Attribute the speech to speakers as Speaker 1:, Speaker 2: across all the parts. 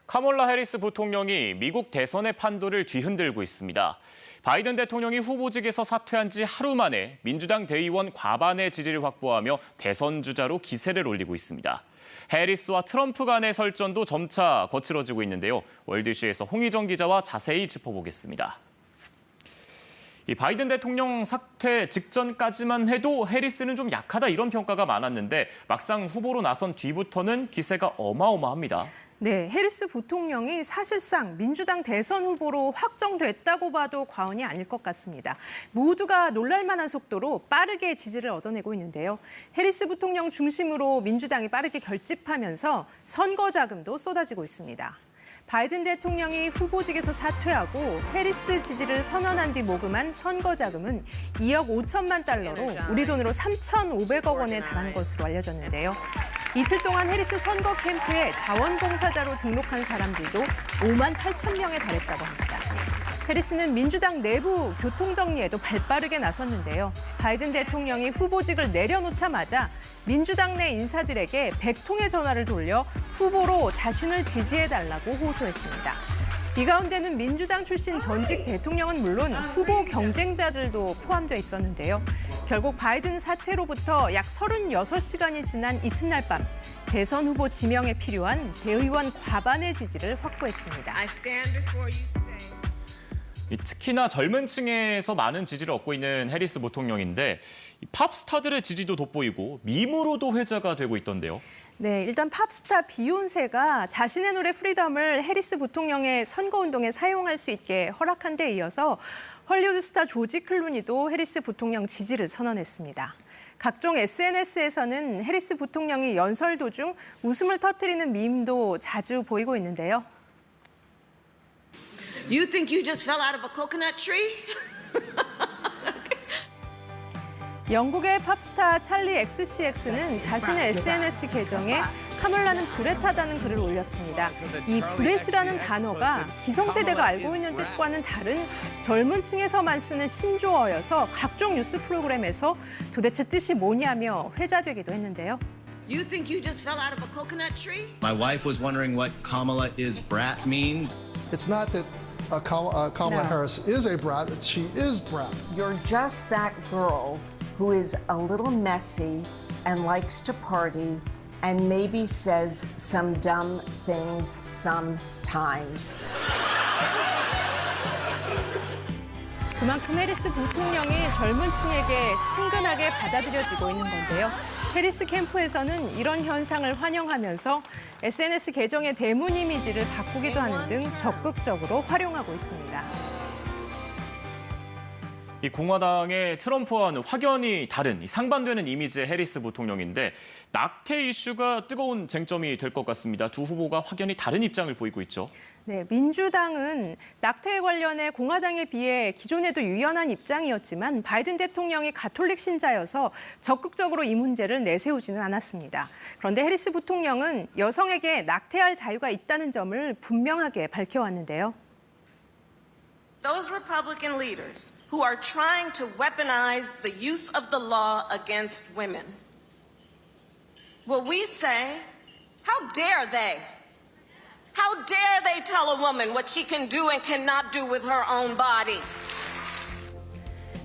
Speaker 1: 카멀라 해리스 부통령이 미국 대선의 판도를 뒤흔들고 있습니다. 바이든 대통령이 후보직에서 사퇴한 지 하루 만에 민주당 대의원 과반의 지지를 확보하며 대선 주자로 기세를 올리고 있습니다. 해리스와 트럼프 간의 설전도 점차 거칠어지고 있는데요. 월드이슈에서 홍희정 기자와 자세히 짚어보겠습니다. 이 바이든 대통령 사퇴 직전까지만 해도 해리스는 좀 약하다 이런 평가가 많았는데 막상 후보로 나선 뒤부터는 기세가 어마어마합니다.
Speaker 2: 네, 해리스 부통령이 사실상 민주당 대선 후보로 확정됐다고 봐도 과언이 아닐 것 같습니다. 모두가 놀랄만한 속도로 빠르게 지지를 얻어내고 있는데요. 해리스 부통령 중심으로 민주당이 빠르게 결집하면서 선거 자금도 쏟아지고 있습니다. 바이든 대통령이 후보직에서 사퇴하고 해리스 지지를 선언한 뒤 모금한 선거 자금은 2억 5천만 달러로 우리 돈으로 3,500억 원에 달하는 것으로 알려졌는데요. 이틀 동안 해리스 선거 캠프에 자원봉사자로 등록한 사람들도 5만 8천 명에 달했다고 합니다. 해리스는 민주당 내부 교통정리에도 발빠르게 나섰는데요. 바이든 대통령이 후보직을 내려놓자마자 민주당 내 인사들에게 100통의 전화를 돌려 후보로 자신을 지지해달라고 호소했습니다. 이 가운데는 민주당 출신 전직 대통령은 물론 후보 경쟁자들도 포함돼 있었는데요. 결국 바이든 사퇴로부터 약 36시간이 지난 이튿날 밤 대선 후보 지명에 필요한 대의원 과반의 지지를 확보했습니다.
Speaker 1: 특히나 젊은 층에서 많은 지지를 얻고 있는 해리스 부통령인데 팝스타들의 지지도 돋보이고 밈으로도 회자가 되고 있던데요.
Speaker 2: 네, 일단 팝스타 비욘세가 자신의 노래 프리덤을 해리스 부통령의 선거운동에 사용할 수 있게 허락한 데 이어서 헐리우드 스타 조지 클루니도 해리스 부통령 지지를 선언했습니다. 각종 SNS에서는 해리스 부통령이 연설 도중 웃음을 터뜨리는 밈도 자주 보이고 있는데요.
Speaker 3: You think you just fell out of a coconut tree?
Speaker 2: 영국의 팝스타 찰리 XCX는 자신의 SNS 계정에 카멀라는 불에 타다는 글을 올렸습니다. 이 불эт이라는 단어가 기성세대가 알고 있는 뜻과는 다른 젊은 층에서만 쓰는 신조어여서 각종 뉴스 프로그램에서 도대체 뜻이 뭐냐며 회자되기도 했는데요.
Speaker 3: You think you just fell out of a coconut tree?
Speaker 4: My wife was wondering what Kamala is brat means.
Speaker 5: It's not that Kamala Harris is a brat, she is brat.
Speaker 6: You're just that girl who is a little messy and likes to party and maybe says some dumb things sometimes.
Speaker 2: 그만큼 해리스 부통령이 젊은 층에게 친근하게 받아들여지고 있는 건데요. 해리스 캠프에서는 이런 현상을 환영하면서 SNS 계정의 대문 이미지를 바꾸기도 하는 등 적극적으로 활용하고 있습니다.
Speaker 1: 이 공화당의 트럼프와는 확연히 다른 상반되는 이미지의 해리스 부통령인데 낙태 이슈가 뜨거운 쟁점이 될 것 같습니다. 두 후보가 확연히 다른 입장을 보이고 있죠.
Speaker 2: 네, 민주당은 낙태에 관련해 공화당에 비해 기존에도 유연한 입장이었지만 바이든 대통령이 가톨릭 신자여서 적극적으로 이 문제를 내세우지는 않았습니다. 그런데 해리스 부통령은 여성에게 낙태할 자유가 있다는 점을 분명하게 밝혀왔는데요.
Speaker 7: Those Republican leaders who are trying to weaponize the use of the law against women. Well, we say, how dare they? How dare they tell a woman what she can do and cannot do with her own body?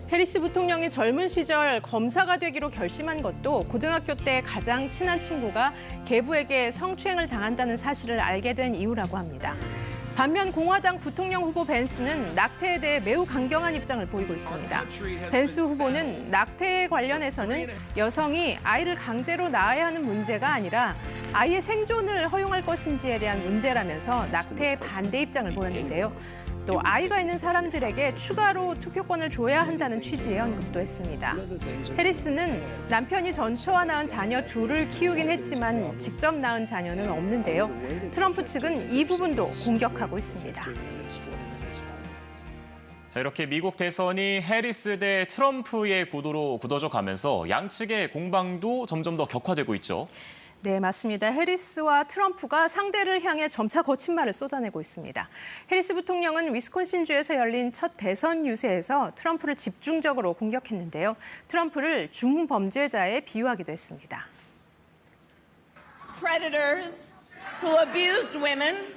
Speaker 2: 해리스 부통령이 젊은 시절 검사가 되기로 결심한 것도 고등학교 때 가장 친한 친구가 계부에게 성추행을 당한다는 사실을 알게 된 이유라고 합니다. 반면 공화당 부통령 후보 벤스는 낙태에 대해 매우 강경한 입장을 보이고 있습니다. 벤스 후보는 낙태에 관련해서는 여성이 아이를 강제로 낳아야 하는 문제가 아니라 아이의 생존을 허용할 것인지에 대한 문제라면서 낙태에 반대 입장을 보였는데요. 또 아이가 있는 사람들에게 추가로 투표권을 줘야 한다는 취지의 언급도 했습니다. 해리스는 남편이 전처와 낳은 자녀 둘을 키우긴 했지만 직접 낳은 자녀는 없는데요. 트럼프 측은 이 부분도 공격하고 있습니다.
Speaker 1: 자, 이렇게 미국 대선이 해리스 대 트럼프의 구도로 굳어져 가면서 양측의 공방도 점점 더 격화되고 있죠.
Speaker 2: 네, 맞습니다. 해리스와 트럼프가 상대를 향해 점차 거친 말을 쏟아내고 있습니다. 해리스 부통령은 위스콘신주에서 열린 첫 대선 유세에서 트럼프를 집중적으로 공격했는데요. 트럼프를 중범죄자에 비유하기도 했습니다.
Speaker 7: Predators who abused women,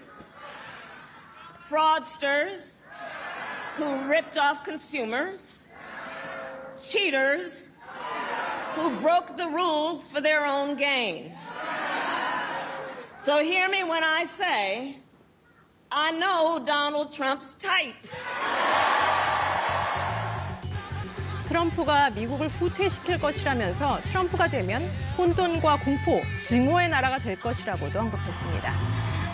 Speaker 7: fraudsters who ripped off consumers, cheaters who broke the rules for their own gain. So hear me when I say, I know Donald Trump's type.
Speaker 2: 트럼프가 미국을 후퇴시킬 것이라면서 트럼프가 되면 혼돈과 공포, 증오의 나라가 될 것이라고도 언급했습니다.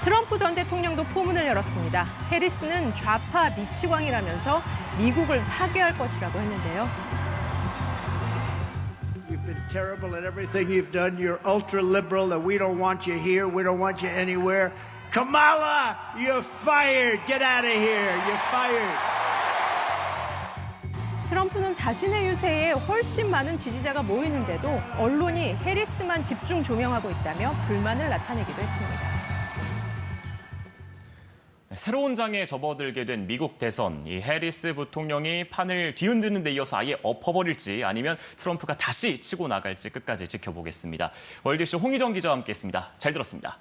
Speaker 2: 트럼프 전 대통령도 포문을 열었습니다. 해리스는 좌파 미치광이라면서 미국을 파괴할 것이라고 했는데요.
Speaker 8: You've been terrible at everything you've done. You're ultra liberal and we don't want you here. We don't want you anywhere. Kamala, you're fired. Get out of here. You're fired.
Speaker 2: 트럼프는 자신의 유세에 훨씬 많은 지지자가 모이는데도 언론이 해리스만 집중 조명하고 있다며 불만을 나타내기도 했습니다.
Speaker 1: 새로운 장에 접어들게 된 미국 대선, 이 해리스 부통령이 판을 뒤흔드는 데 이어서 아예 엎어버릴지 아니면 트럼프가 다시 치고 나갈지 끝까지 지켜보겠습니다. 월드쇼 홍희정 기자와 함께했습니다. 잘 들었습니다.